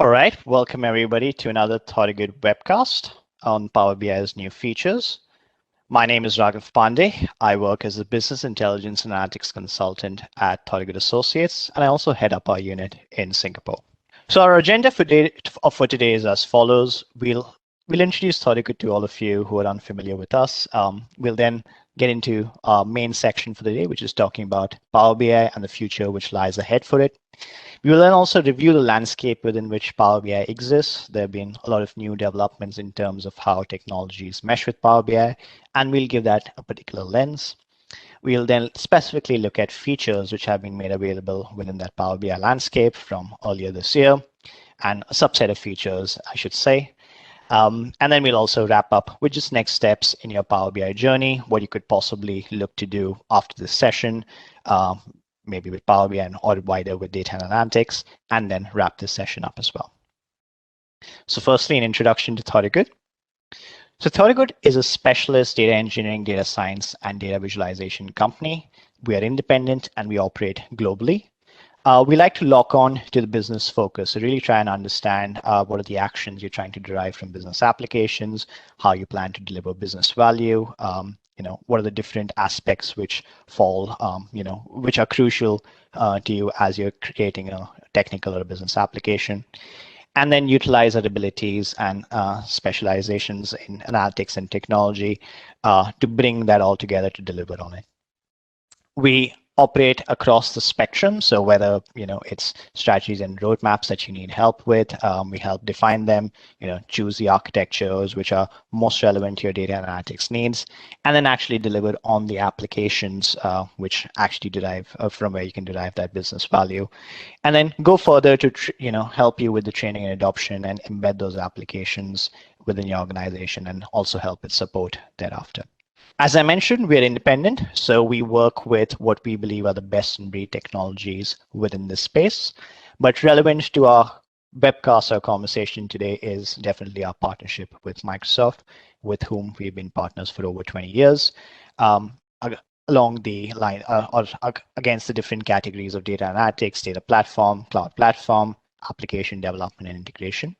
All right, welcome everybody to another Thorogood webcast on Power BI's new features. My name is Raghav Pandey. I work as a business intelligence and analytics consultant at Thorogood Associates, and I also head up our unit in Singapore. So our agenda for today is as follows. We'll introduce Thorogood to all of you who are unfamiliar with us. We'll then get into our main section for the day, which is talking about Power BI and the future which lies ahead for it. We will then also review the landscape within which Power BI exists. There have been a lot of new developments in terms of how technologies mesh with Power BI, and we'll give that a particular lens. We'll then specifically look at features which have been made available within that Power BI landscape from earlier this year, and a subset of features, I should say. And then we'll also wrap up with just next steps in your Power BI journey, what you could possibly look to do after this session, maybe with Power BI or wider with data analytics, and then wrap this session up as well. So firstly, an introduction to Thorogood. So Thorogood is a specialist data engineering, data science, and data visualization company. We are independent and we operate globally. We like to lock on to the business focus, so really try and understand what are the actions you're trying to derive from business applications, how you plan to deliver business value, what are the different aspects which fall, which are crucial to you as you're creating a technical or a business application. And then utilize our abilities and specializations in analytics and technology to bring that all together to deliver on it. We operate across the spectrum, so whether it's strategies and roadmaps that you need help with, we help define them, choose the architectures which are most relevant to your data analytics needs, and then actually deliver on the applications which actually derive from where you can derive that business value, and then go further to help you with the training and adoption and embed those applications within your organization and also help with support thereafter. As I mentioned, we're independent, so we work with what we believe are the best in breed technologies within this space. But relevant to our webcast or conversation today is definitely our partnership with Microsoft, with whom we've been partners for over 20 years, along the line or against the different categories of data analytics, data platform, cloud platform, application development, and integration.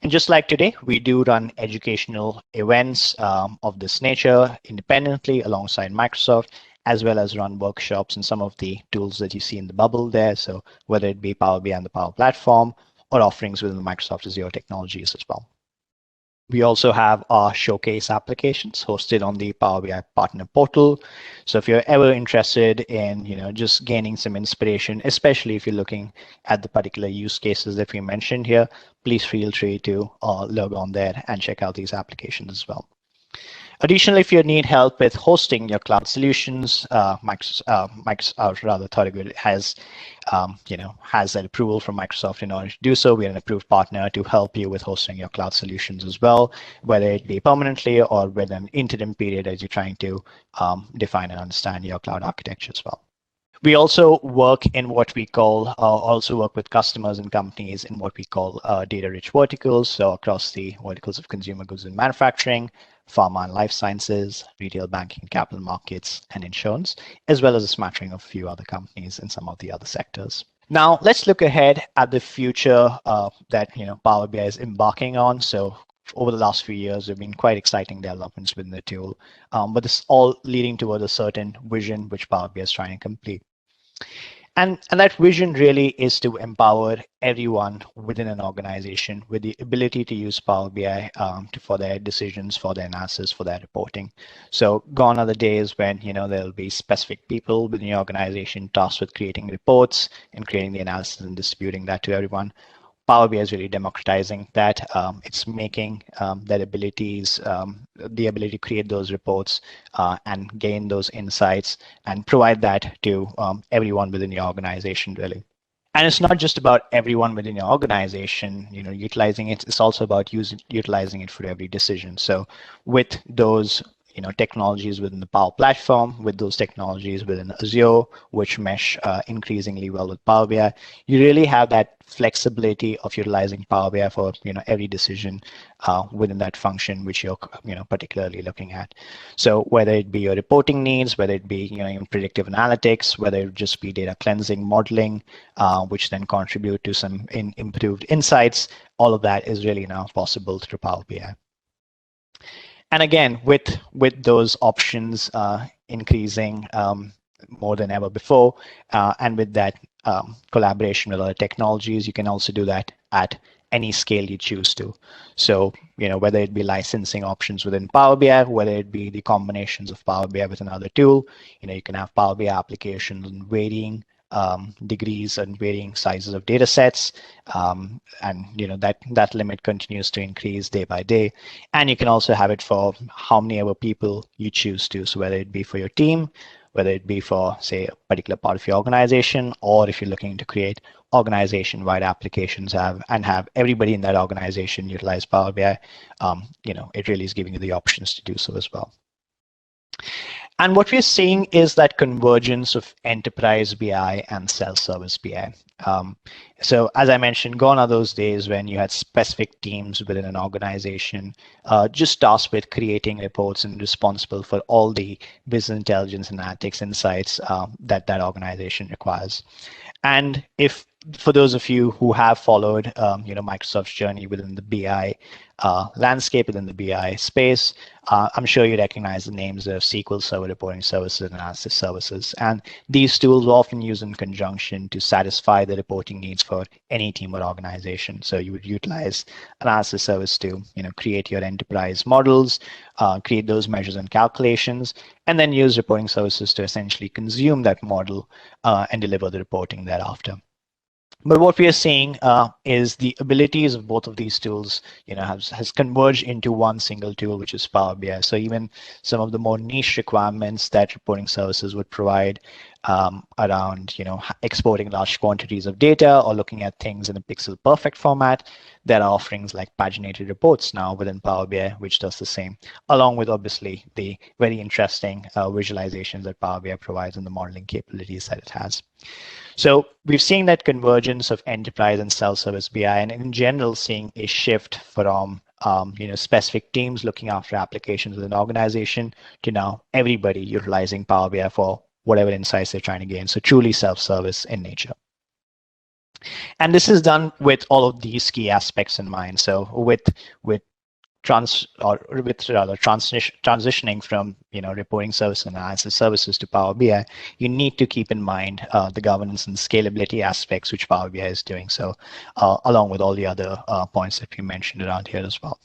And just like today, we do run educational events of this nature independently alongside Microsoft, as well as run workshops and some of the tools that you see in the bubble there. So whether it be Power BI and the Power Platform or offerings within the Microsoft Azure technologies as well. We also have our showcase applications hosted on the Power BI partner portal. So if you're ever interested in, just gaining some inspiration, especially if you're looking at the particular use cases that we mentioned here, please feel free to log on there and check out these applications as well. Additionally, if you need help with hosting your cloud solutions, Thorogood has that approval from Microsoft in order to do so. We're an approved partner to help you with hosting your cloud solutions as well, whether it be permanently or with an interim period as you're trying to define and understand your cloud architecture as well. We also work in what we call, work with customers and companies in what we call data-rich verticals. So across the verticals of consumer goods and manufacturing, pharma and life sciences, retail banking, capital markets, and insurance, as well as a smattering of a few other companies in some of the other sectors. Now, let's look ahead at the future that Power BI is embarking on. So over the last few years, there have been quite exciting developments within the tool, but this all leading toward a certain vision which Power BI is trying to complete. And that vision really is to empower everyone within an organization with the ability to use Power BI for their decisions, for their analysis, for their reporting. So gone are the days when there'll be specific people within your organization tasked with creating reports and creating the analysis and distributing that to everyone. Power BI is really democratizing that. It's making that abilities, the ability to create those reports and gain those insights and provide that to everyone within your organization, really. And it's not just about everyone within your organization, utilizing it. It's also about utilizing it for every decision. So with those technologies within the Power Platform, with those technologies within Azure, which mesh increasingly well with Power BI. You really have that flexibility of utilizing Power BI for every decision within that function which you're particularly looking at. So whether it be your reporting needs, whether it be even predictive analytics, whether it just be data cleansing, modeling, which then contribute to some improved insights, all of that is really now possible through Power BI. And again, with those options increasing more than ever before, and with that collaboration with other technologies, you can also do that at any scale you choose to. So, whether it be licensing options within Power BI, whether it be the combinations of Power BI with another tool, you can have Power BI applications in varying degrees and varying sizes of data sets, and that limit continues to increase day by day. And you can also have it for how many ever people you choose to. So whether it be for your team, whether it be for, say, a particular part of your organization, or if you're looking to create organization-wide applications and have everybody in that organization utilize Power BI, it really is giving you the options to do so as well. And what we're seeing is that convergence of enterprise BI and self-service BI. So as I mentioned, gone are those days when you had specific teams within an organization just tasked with creating reports and responsible for all the business intelligence and analytics insights that organization requires. And if for those of you who have followed Microsoft's journey within the BI landscape, within the BI space, I'm sure you recognize the names of SQL Server Reporting Services and Analysis Services. And these tools are often used in conjunction to satisfy the reporting needs for any team or organization. So you would utilize Analysis Service to create your enterprise models, create those measures and calculations, and then use reporting services to essentially consume that model and deliver the reporting thereafter. But what we are seeing is the abilities of both of these tools, has converged into one single tool, which is Power BI. So even some of the more niche requirements that reporting services would provide around, exporting large quantities of data or looking at things in a pixel perfect format, there are offerings like paginated reports now within Power BI, which does the same, along with obviously the very interesting visualizations that Power BI provides and the modeling capabilities that it has. So we've seen that convergence of enterprise and self-service BI, and in general, seeing a shift from specific teams looking after applications within an organization to now everybody utilizing Power BI for whatever insights they're trying to gain. So truly self-service in nature. And this is done with all of these key aspects in mind. So with transitioning from reporting service and analysis services to Power BI, you need to keep in mind the governance and scalability aspects which Power BI is doing so, along with all the other points that we mentioned around here as well.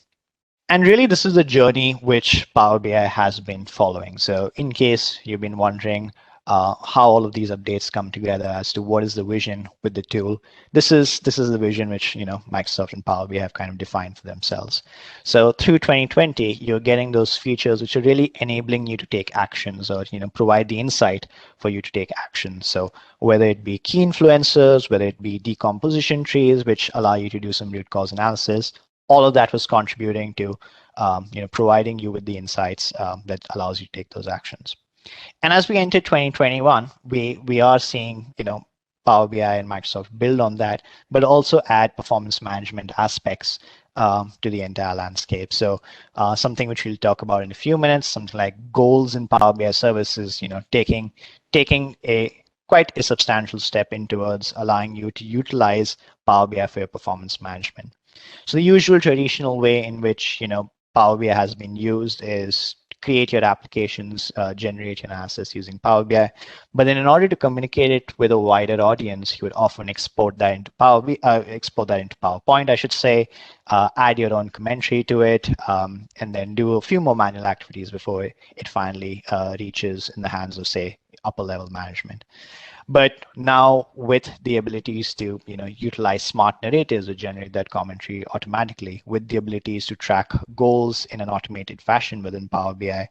And really, this is the journey which Power BI has been following. So in case you've been wondering how all of these updates come together as to what is the vision with the tool, this is the vision which Microsoft and Power BI have kind of defined for themselves. So through 2020, you're getting those features which are really enabling you to take actions, or provide the insight for you to take action. So whether it be key influencers, whether it be decomposition trees which allow you to do some root cause analysis, all of that was contributing to providing you with the insights that allows you to take those actions. And as we enter 2021, we are seeing Power BI and Microsoft build on that, but also add performance management aspects to the entire landscape. So something which we'll talk about in a few minutes, something like goals in Power BI services, taking quite a substantial step in towards allowing you to utilize Power BI for your performance management. So the usual traditional way in which Power BI has been used is create your applications, generate your analysis using Power BI. But then in order to communicate it with a wider audience, you would often export that into PowerPoint, I should say, add your own commentary to it, and then do a few more manual activities before it finally reaches in the hands of, say, upper level management. But now with the abilities to utilize smart narratives to generate that commentary automatically, with the abilities to track goals in an automated fashion within Power BI,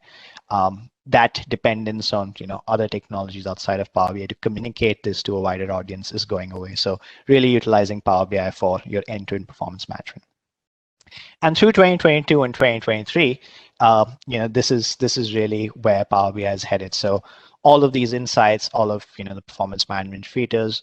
that dependence on other technologies outside of Power BI to communicate this to a wider audience is going away. So really utilizing Power BI for your end-to-end performance management. And through 2022 and 2023, this is really where Power BI is headed. So all of these insights, all of the performance management features,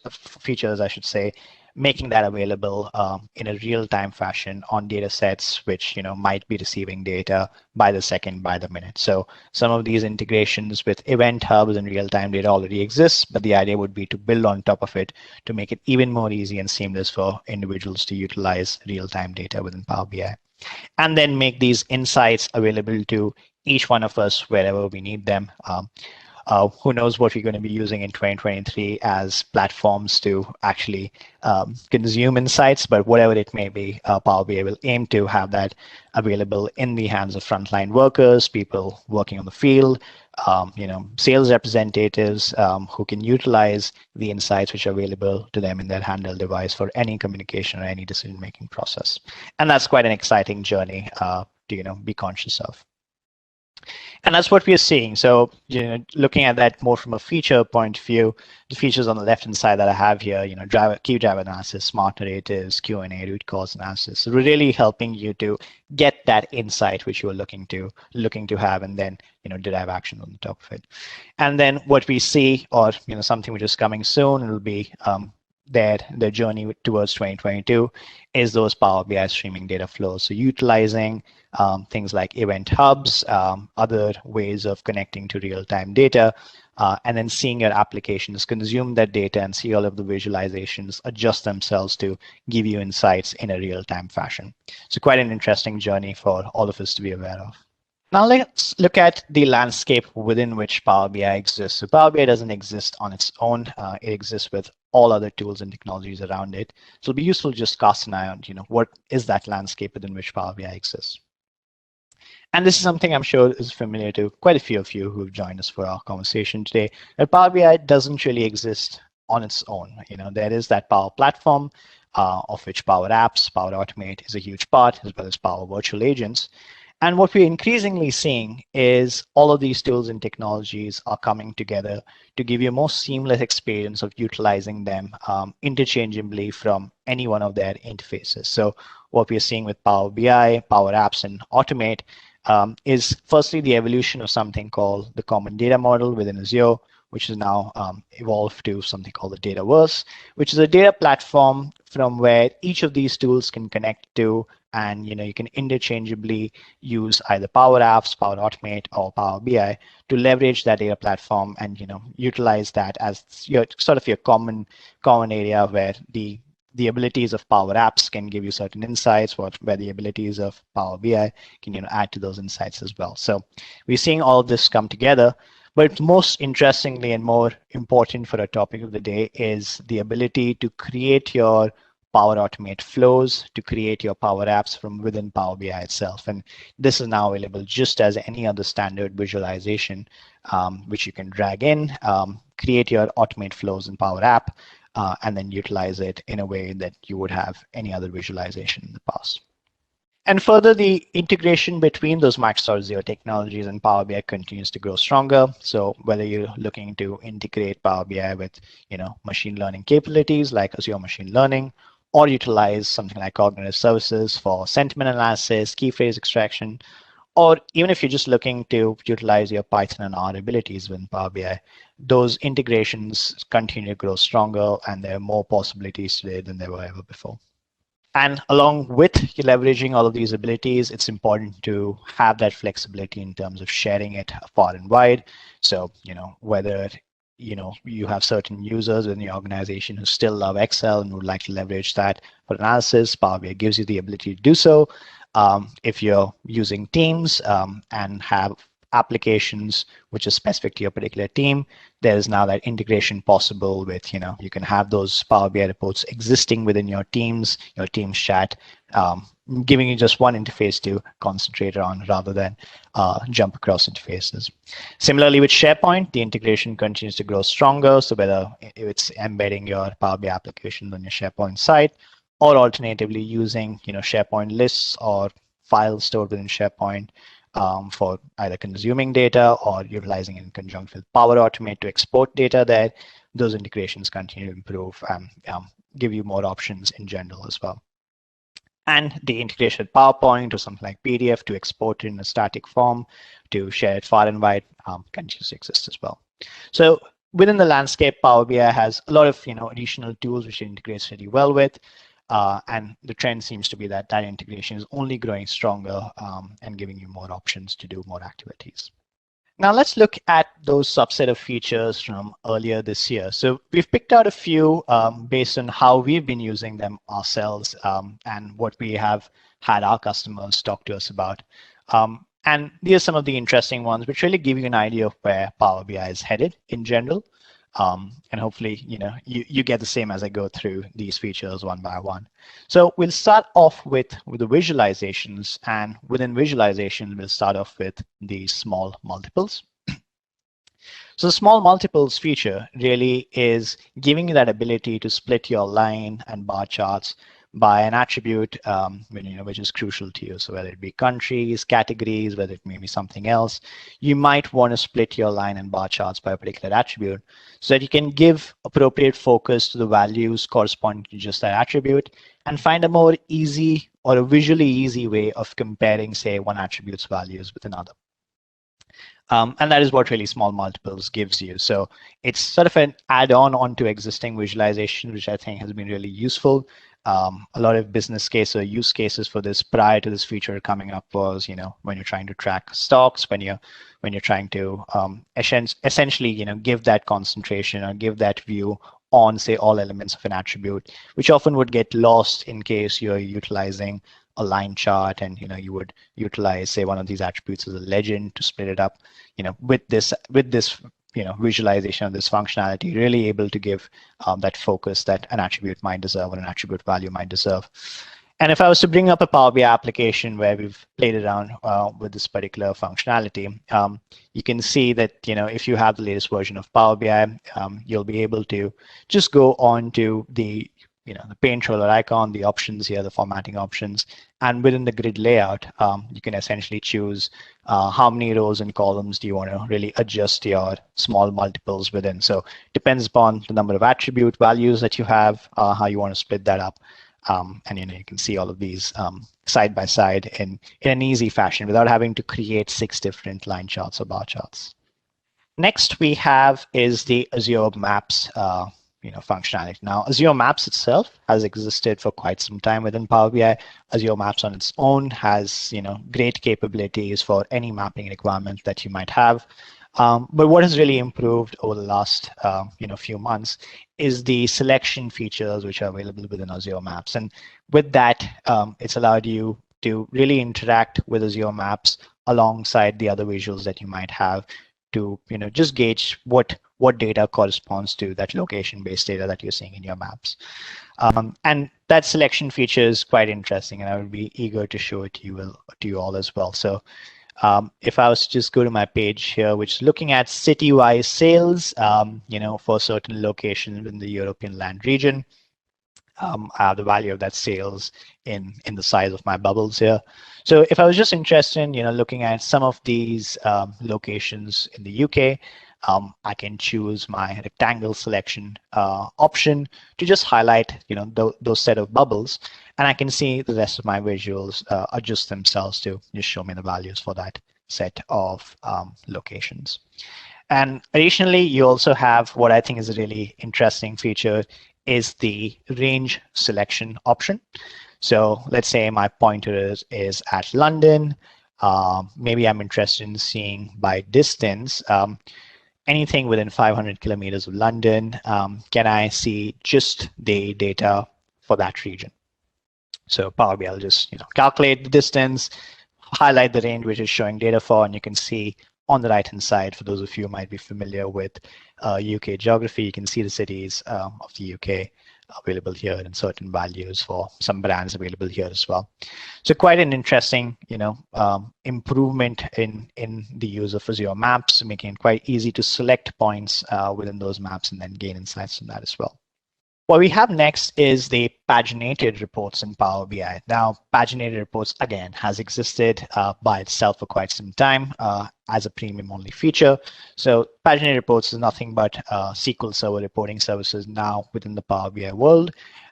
I should say, making that available in a real-time fashion on data sets which might be receiving data by the second, by the minute. So some of these integrations with event hubs and real-time data already exist, but the idea would be to build on top of it to make it even more easy and seamless for individuals to utilize real-time data within Power BI, and then make these insights available to each one of us wherever we need them. Who knows what we're going to be using in 2023 as platforms to actually consume insights, but whatever it may be, Power BI will aim to have that available in the hands of frontline workers, people working on the field, sales representatives who can utilize the insights which are available to them in their handheld device for any communication or any decision-making process. And that's quite an exciting journey to be conscious of. And that's what we're seeing. So, looking at that more from a feature point of view, the features on the left-hand side that I have here, key driver analysis, smart narratives, Q&A, root cause analysis. So we're really helping you to get that insight which you are looking to have, and then derive action on the top of it. And then what we see, or something which is coming soon, it'll be the journey towards 2022 is those Power BI streaming data flows. So utilizing things like event hubs, other ways of connecting to real-time data, and then seeing your applications consume that data and see all of the visualizations adjust themselves to give you insights in a real-time fashion. So quite an interesting journey for all of us to be aware of. Now let's look at the landscape within which Power BI exists. So Power BI doesn't exist on its own. It exists with all other tools and technologies around it. So it'll be useful to just cast an eye on, what is that landscape within which Power BI exists. And this is something I'm sure is familiar to quite a few of you who've joined us for our conversation today. That Power BI doesn't really exist on its own. There is that Power Platform, of which Power Apps, Power Automate is a huge part, as well as Power Virtual Agents. And what we're increasingly seeing is all of these tools and technologies are coming together to give you a more seamless experience of utilizing them interchangeably from any one of their interfaces. So what we're seeing with Power BI, Power Apps, and Automate is firstly the evolution of something called the common data model within Azure, which is now evolved to something called the Dataverse, which is a data platform from where each of these tools can connect to, and you can interchangeably use either Power Apps, Power Automate, or Power BI to leverage that data platform and utilize that as your sort of your common area where the abilities of Power Apps can give you certain insights, where the abilities of Power BI can add to those insights as well. So we're seeing all of this come together. But most interestingly and more important for our topic of the day is the ability to create your Power Automate flows, to create your Power Apps from within Power BI itself. And this is now available just as any other standard visualization, which you can drag in, create your Automate flows in Power App, and then utilize it in a way that you would have any other visualization in the past. And further, the integration between those Microsoft Azure technologies and Power BI continues to grow stronger. So whether you're looking to integrate Power BI with, machine learning capabilities like Azure Machine Learning, or utilize something like cognitive services for sentiment analysis, key phrase extraction, or even if you're just looking to utilize your Python and R abilities within Power BI, those integrations continue to grow stronger, and there are more possibilities today than there were ever before. And along with leveraging all of these abilities, it's important to have that flexibility in terms of sharing it far and wide. So, whether you have certain users in the organization who still love Excel and would like to leverage that for analysis, Power BI gives you the ability to do so. If you're using Teams and have applications which is specific to your particular team, there is now that integration possible with, you can have those Power BI reports existing within your Teams chat, giving you just one interface to concentrate on rather than jump across interfaces. Similarly with SharePoint, the integration continues to grow stronger. So whether it's embedding your Power BI application on your SharePoint site, or alternatively using SharePoint lists or files stored within SharePoint for either consuming data or utilizing in conjunction with Power Automate to export data there, those integrations continue to improve and give you more options in general as well. and the integration with PowerPoint or something like PDF to export it in a static form, to share it far and wide, continues to exist as well. So within the landscape, Power BI has a lot of additional tools which it integrates really well with. And the trend seems to be that that integration is only growing stronger and giving you more options to do more activities. Now let's look at those subset of features from earlier this year. So we've picked out a few based on how we've been using them ourselves and what we have had our customers talk to us about. And these are some of the interesting ones which really give you an idea of where Power BI is headed in general. And hopefully, you get the same as I go through these features one by one. So we'll start off with the visualizations, and within visualization, we'll start off with the small multiples. So the small multiples feature really is giving you that ability to split your line and bar charts by an attribute which is crucial to you. So whether it be countries, categories, whether it may be something else, you might want to split your line and bar charts by a particular attribute so that you can give appropriate focus to the values corresponding to just that attribute and find a more easy or a visually easy way of comparing, say, one attribute's values with another. And that is what really small multiples gives you. So it's sort of an add-on onto existing visualization, which I think has been really useful. A lot of business case or use cases for this prior to this feature coming up was, when you're trying to track stocks, when you're trying to essentially, give that concentration or give that view on, say, all elements of an attribute, which often would get lost in case you're utilizing a line chart and you would utilize, say, one of these attributes as a legend to split it up. With this visualization of this functionality, really able to give that focus that an attribute might deserve or an attribute value might deserve. And if I was to bring up a Power BI application where we've played around with this particular functionality, you can see that if you have the latest version of Power BI, you'll be able to just go on to the paint roller icon, the options here, the formatting options, and within the grid layout, you can essentially choose how many rows and columns do you want to really adjust your small multiples within. So depends upon the number of attribute values that you have, how you want to split that up. And you can see all of these side by side in an easy fashion without having to create 6 different line charts or bar charts. Next we have is the Azure Maps functionality. Now, Azure Maps itself has existed for quite some time within Power BI. Azure Maps on its own has great capabilities for any mapping requirement that you might have. But what has really improved over the last few months is the selection features which are available within Azure Maps. And with that, it's allowed you to really interact with Azure Maps alongside the other visuals that you might have to just gauge what data corresponds to that location-based data that you're seeing in your maps. And that selection feature is quite interesting, and I would be eager to show it to you all as well. So if I was to just go to my page here, which is looking at city-wise sales, for certain locations in the European land region, I have the value of that sales in the size of my bubbles here. So if I was just interested in looking at some of these locations in the UK, I can choose my rectangle selection option to just highlight those set of bubbles, and I can see the rest of my visuals adjust themselves to just show me the values for that set of locations. And additionally, you also have what I think is a really interesting feature is the range selection option. So let's say my pointer is at London. Maybe I'm interested in seeing by distance anything within 500 kilometers of London. Can I see just the data for that region? So Power BI will just calculate the distance, highlight the range which is showing data for, and you can see on the right-hand side, for those of you who might be familiar with UK geography, you can see the cities of the UK available here and certain values for some brands available here as well. So quite an interesting, improvement in the use of Azure Maps, making it quite easy to select points within those maps and then gain insights from that as well. What we have next is the paginated reports in Power BI. Now, paginated reports, again, has existed by itself for quite some time as a premium-only feature. So paginated reports is nothing but SQL Server reporting services now within the Power BI world.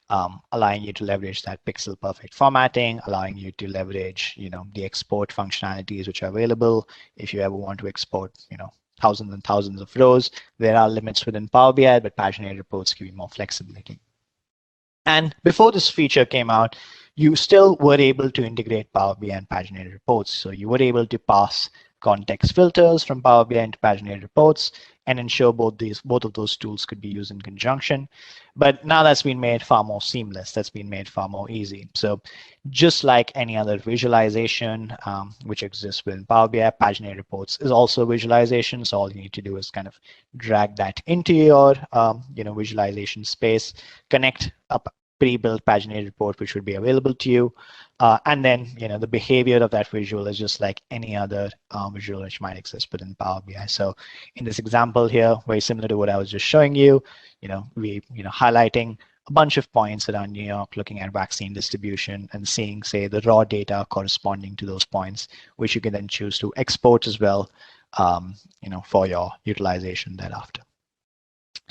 allowing you to leverage that pixel perfect formatting, allowing you to leverage, the export functionalities which are available. If you ever want to export, thousands and thousands of rows, there are limits within Power BI, but paginated reports give you more flexibility. And before this feature came out, you still were able to integrate Power BI and paginated reports. So you were able to pass context filters from Power BI into paginated reports and ensure both of those tools could be used in conjunction. But now that's been made far more seamless. That's been made far more easy. So just like any other visualization which exists within Power BI, paginated reports is also visualization. So all you need to do is kind of drag that into your visualization space, connect up pre-built paginated report which would be available to you, and then the behavior of that visual is just like any other visual which might exist within Power BI. So in this example here, very similar to what I was just showing you, we highlighting a bunch of points around New York, looking at vaccine distribution and seeing, say, the raw data corresponding to those points, which you can then choose to export as well, for your utilization thereafter.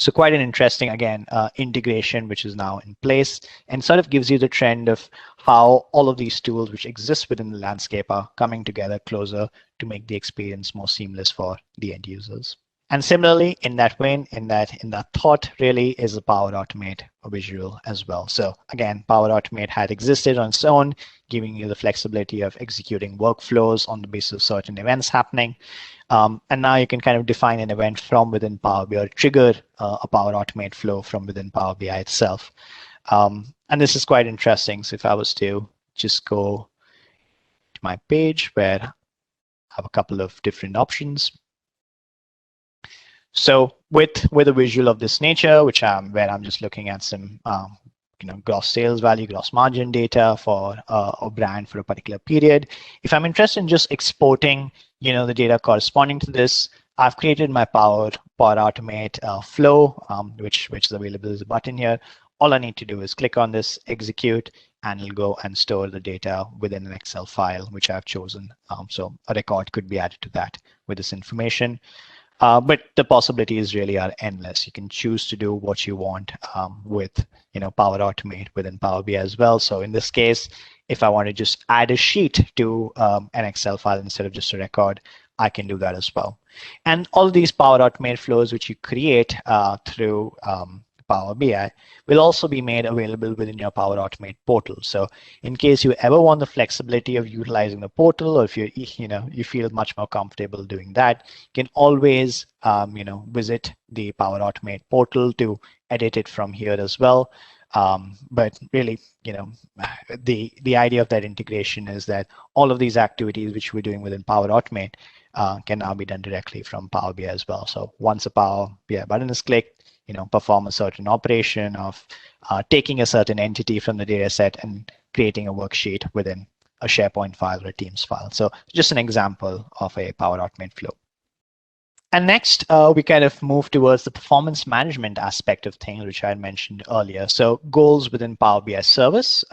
So quite an interesting, again, integration which is now in place and sort of gives you the trend of how all of these tools which exist within the landscape are coming together closer to make the experience more seamless for the end users. And similarly, in that vein, in that thought really is a Power Automate visual as well. So again, Power Automate had existed on its own, giving you the flexibility of executing workflows on the basis of certain events happening. And now you can kind of define an event from within Power BI or trigger a Power Automate flow from within Power BI itself. And this is quite interesting. So if I was to just go to my page where I have a couple of different options. So with a visual of this nature, where I'm just looking at some gross sales value, gross margin data for a brand for a particular period. If I'm interested in just exporting, the data corresponding to this, I've created my Power Automate flow, which is available as a button here. All I need to do is click on this, execute, and it'll go and store the data within an Excel file, which I've chosen. So a record could be added to that with this information. But the possibilities really are endless. You can choose to do what you want with Power Automate within Power BI as well. So in this case, if I want to just add a sheet to an Excel file instead of just a record, I can do that as well. And all these Power Automate flows which you create through Power BI will also be made available within your Power Automate portal. So in case you ever want the flexibility of utilizing the portal, or if you feel much more comfortable doing that, you can always visit the Power Automate portal to edit it from here as well. But really, the idea of that integration is that all of these activities which we're doing within Power Automate can now be done directly from Power BI as well. So once a Power BI button is clicked, perform a certain operation of taking a certain entity from the data set and creating a worksheet within a SharePoint file or a Teams file. So just an example of a Power Automate flow. And next, we kind of move towards the performance management aspect of things, which I mentioned earlier. So goals within Power BI service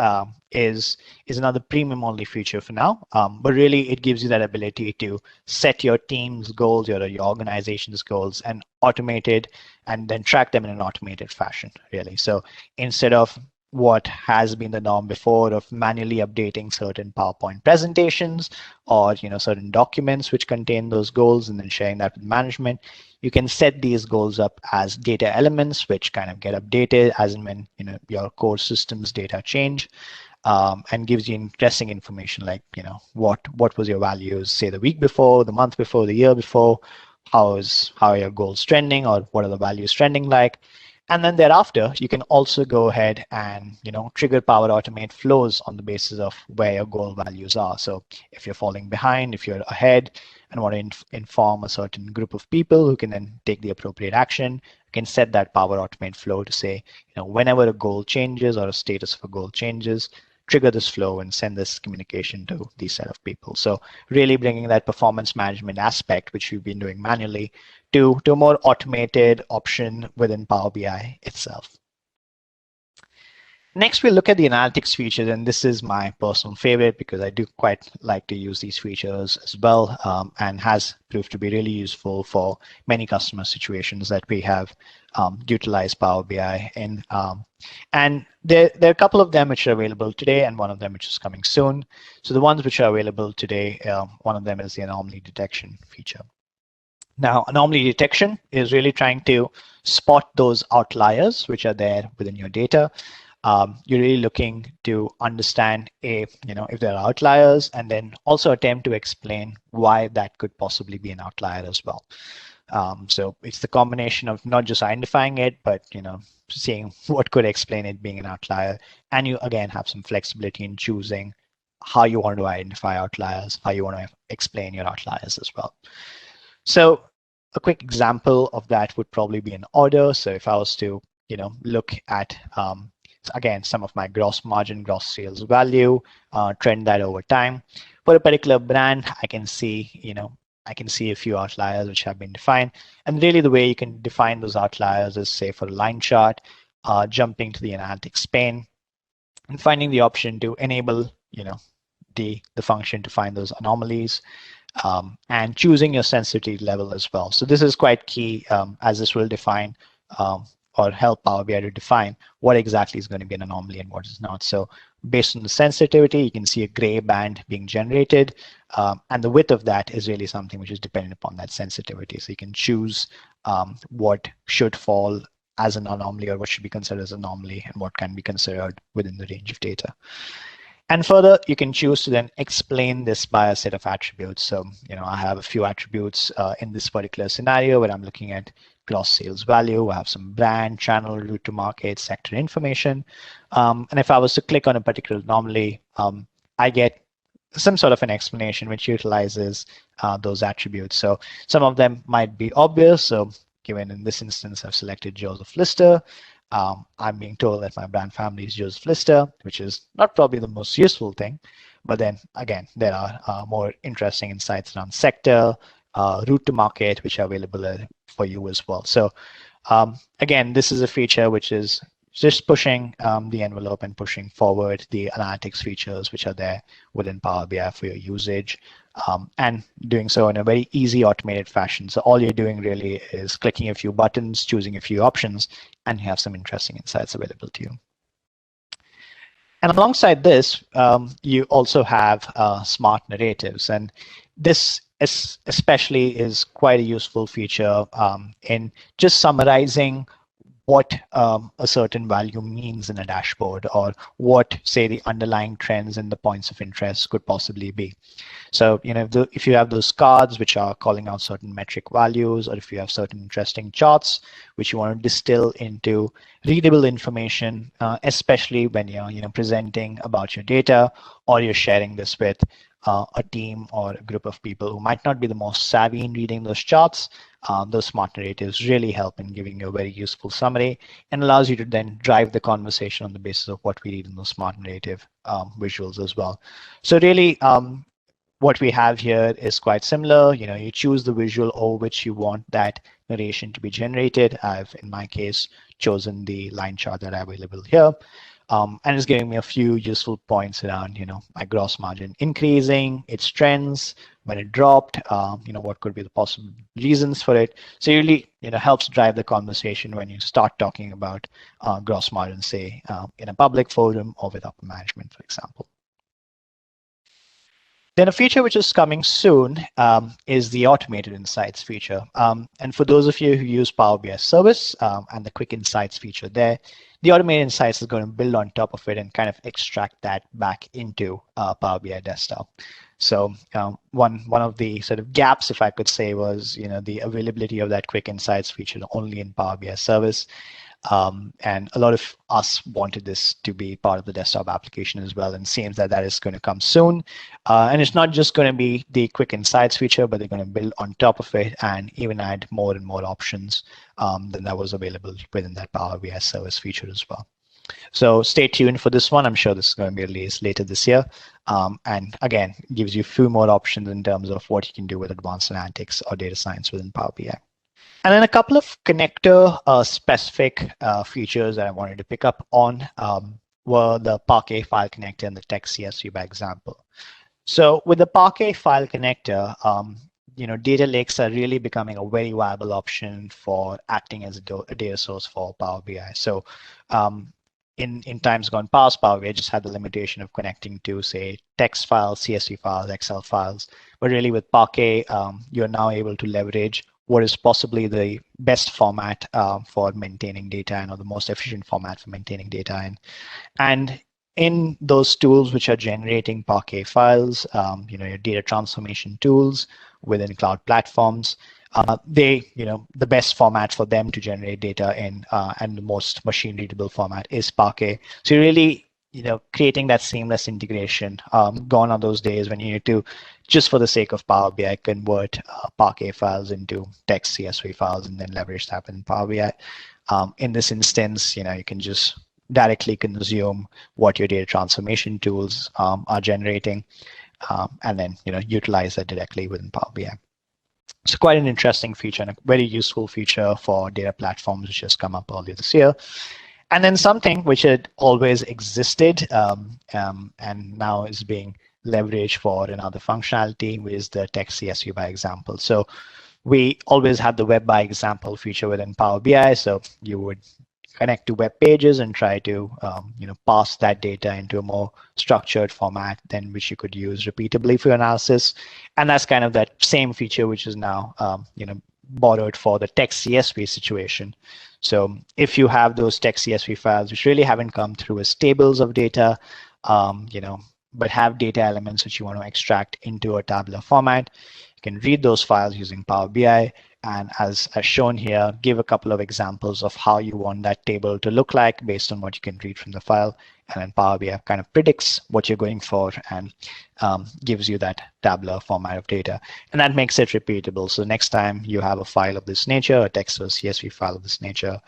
is another premium only feature for now, but really it gives you that ability to set your team's goals, your organization's goals, and automated, and then track them in an automated fashion, really. So instead of what has been the norm before of manually updating certain PowerPoint presentations or certain documents which contain those goals and then sharing that with management, you can set these goals up as data elements which kind of get updated as and when your core systems data change, and gives you interesting information like what was your values, say, the week before, the month before, the year before, how are your goals trending, or what are the values trending like. And then thereafter, you can also go ahead and trigger Power Automate flows on the basis of where your goal values are. So if you're falling behind, if you're ahead and want to inform a certain group of people who can then take the appropriate action, you can set that Power Automate flow to say, whenever a goal changes or a status of a goal changes, trigger this flow and send this communication to these set of people. So really bringing that performance management aspect, which we've been doing manually, to a more automated option within Power BI itself. Next, we'll look at the analytics features, and this is my personal favorite because I do quite like to use these features as well, and has proved to be really useful for many customer situations that we have utilized Power BI in. And there are a couple of them which are available today, and one of them which is coming soon. So the ones which are available today, one of them is the anomaly detection feature. Now, anomaly detection is really trying to spot those outliers which are there within your data. You're really looking to understand if there are outliers, and then also attempt to explain why that could possibly be an outlier as well. So it's the combination of not just identifying it, but seeing what could explain it being an outlier. And you again have some flexibility in choosing how you want to identify outliers, how you want to explain your outliers as well. So a quick example of that would probably be an order. So if I was to look at again some of my gross margin, gross sales value, trend that over time for a particular brand, I can see a few outliers which have been defined. And really the way you can define those outliers is, say, for a line chart, jumping to the analytics pane and finding the option to enable the function to find those anomalies, and choosing your sensitivity level as well. So this is quite key, as this will define or help Power BI to define what exactly is going to be an anomaly and what is not. So based on the sensitivity, you can see a gray band being generated, and the width of that is really something which is dependent upon that sensitivity. So you can choose what should fall as an anomaly or what should be considered as an anomaly and what can be considered within the range of data. And further, you can choose to then explain this by a set of attributes. So, I have a few attributes in this particular scenario where I'm looking at gross sales value. I have some brand, channel, route to market, sector information. And if I was to click on a particular anomaly, I get some sort of an explanation which utilizes those attributes. So some of them might be obvious. So given in this instance, I've selected Joseph Lister. I'm being told that my brand family is Joseph Lister, which is not probably the most useful thing. But then again, there are more interesting insights around sector, route to market, which are available for you as well. So again, this is a feature which is just pushing the envelope and pushing forward the analytics features which are there within Power BI for your usage, and doing so in a very easy automated fashion. So all you're doing really is clicking a few buttons, choosing a few options, and you have some interesting insights available to you. And alongside this, you also have smart narratives, and this especially is quite a useful feature in just summarizing what a certain value means in a dashboard, or what, say, the underlying trends and the points of interest could possibly be. So, if you have those cards which are calling out certain metric values, or if you have certain interesting charts which you want to distill into readable information, especially when you're presenting about your data, or you're sharing this with a team or a group of people who might not be the most savvy in reading those charts, those smart narratives really help in giving you a very useful summary and allows you to then drive the conversation on the basis of what we read in those smart narrative visuals as well. So really, what we have here is quite similar. You choose the visual over which you want that narration to be generated. I've, in my case, chosen the line chart that I have available here. And it's giving me a few useful points around, my gross margin increasing, its trends, when it dropped, what could be the possible reasons for it. So it really, helps drive the conversation when you start talking about gross margin, say, in a public forum or with upper management, for example. Then a feature which is coming soon is the automated insights feature. And for those of you who use Power BI service and the quick insights feature there, the automated insights is going to build on top of it and kind of extract that back into Power BI desktop. So one of the sort of gaps, if I could say, was the availability of that quick insights feature only in Power BI service. And a lot of us wanted this to be part of the desktop application as well, and it seems that is going to come soon. And it's not just going to be the quick insights feature, but they're going to build on top of it and even add more and more options than that was available within that Power BI service feature as well. So stay tuned for this one. I'm sure this is going to be released later this year. And again, gives you a few more options in terms of what you can do with advanced analytics or data science within Power BI. And then a couple of connector specific features that I wanted to pick up on. were the Parquet file connector and the text CSV by example. So with the Parquet file connector, data lakes are really becoming a very viable option for acting as a data source for Power BI. So in times gone past, Power BI just had the limitation of connecting to, say, text files, CSV files, Excel files. But really with Parquet, you're now able to leverage what is possibly the best format for maintaining data and or the most efficient format for maintaining data in. And in those tools which are generating Parquet files, your data transformation tools within cloud platforms, the best format for them to generate data in and the most machine readable format is Parquet. So really, creating that seamless integration. Gone are those days when you need to, just for the sake of Power BI, convert Parquet files into text CSV files and then leverage that in Power BI. In this instance, you can just directly consume what your data transformation tools are generating, and then utilize that directly within Power BI. So quite an interesting feature and a very useful feature for data platforms, which has come up earlier this year. And then something which had always existed and now is being leveraged for another functionality, which is the text CSV by example. So we always had the web by example feature within Power BI. So you would connect to web pages and try to pass that data into a more structured format than which you could use repeatably for your analysis. And that's kind of that same feature which is now borrowed for the text CSV situation. So if you have those text CSV files which really haven't come through as tables of data, but have data elements which you want to extract into a tabular format, you can read those files using Power BI. And as shown here, give a couple of examples of how you want that table to look like based on what you can read from the file. And then Power BI kind of predicts what you're going for and gives you that tabular format of data. And that makes it repeatable. So next time you have a file of this nature, a text or CSV file of this nature,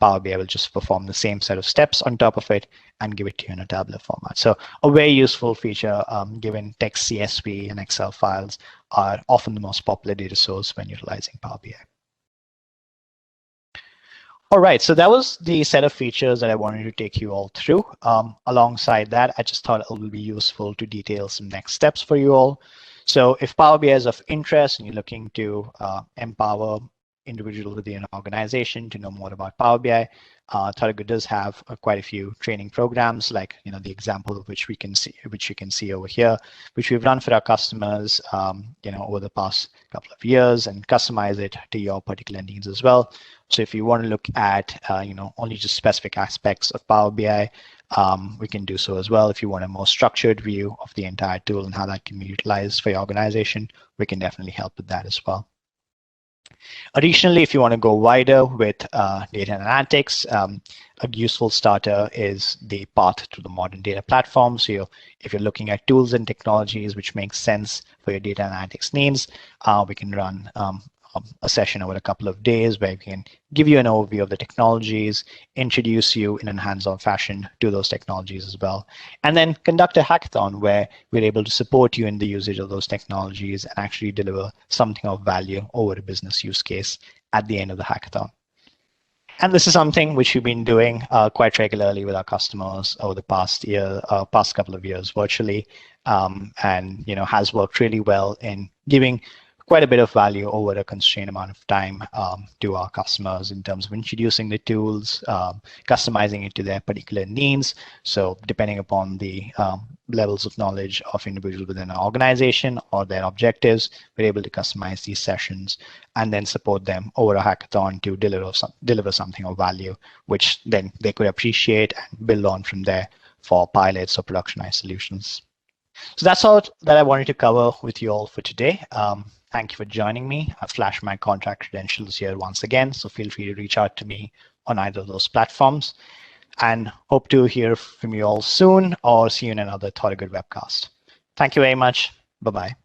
Power BI will just perform the same set of steps on top of it and give it to you in a tabular format. So a very useful feature, given text CSV and Excel files are often the most popular data source when utilizing Power BI. All right, so that was the set of features that I wanted to take you all through. Alongside that, I just thought it would be useful to detail some next steps for you all. So if Power BI is of interest and you're looking to empower individuals within an organization to know more about Power BI, Thorogood does have quite a few training programs, like the example of which you can see over here, which we've run for our customers, over the past couple of years, and customize it to your particular needs as well. So if you want to look at only just specific aspects of Power BI, we can do so as well. If you want a more structured view of the entire tool and how that can be utilized for your organization, we can definitely help with that as well. Additionally, if you want to go wider with data analytics, a useful starter is the path to the modern data platform. So if you're looking at tools and technologies which make sense for your data analytics needs, we can run a session over a couple of days where we can give you an overview of the technologies, introduce you in a hands-on fashion to those technologies as well, and then conduct a hackathon where we're able to support you in the usage of those technologies and actually deliver something of value over a business use case at the end of the hackathon. And this is something which we've been doing quite regularly with our customers over the past couple of years virtually, and has worked really well in giving quite a bit of value over a constrained amount of time to our customers in terms of introducing the tools, customizing it to their particular needs. So depending upon the levels of knowledge of individuals within an organization or their objectives, we're able to customize these sessions and then support them over a hackathon to deliver something of value, which then they could appreciate and build on from there for pilots or productionized solutions. So that's all that I wanted to cover with you all for today. Thank you for joining me. I've flashed my contact credentials here once again, so feel free to reach out to me on either of those platforms, and hope to hear from you all soon or see you in another Thorogood webcast. Thank you very much. Bye-bye.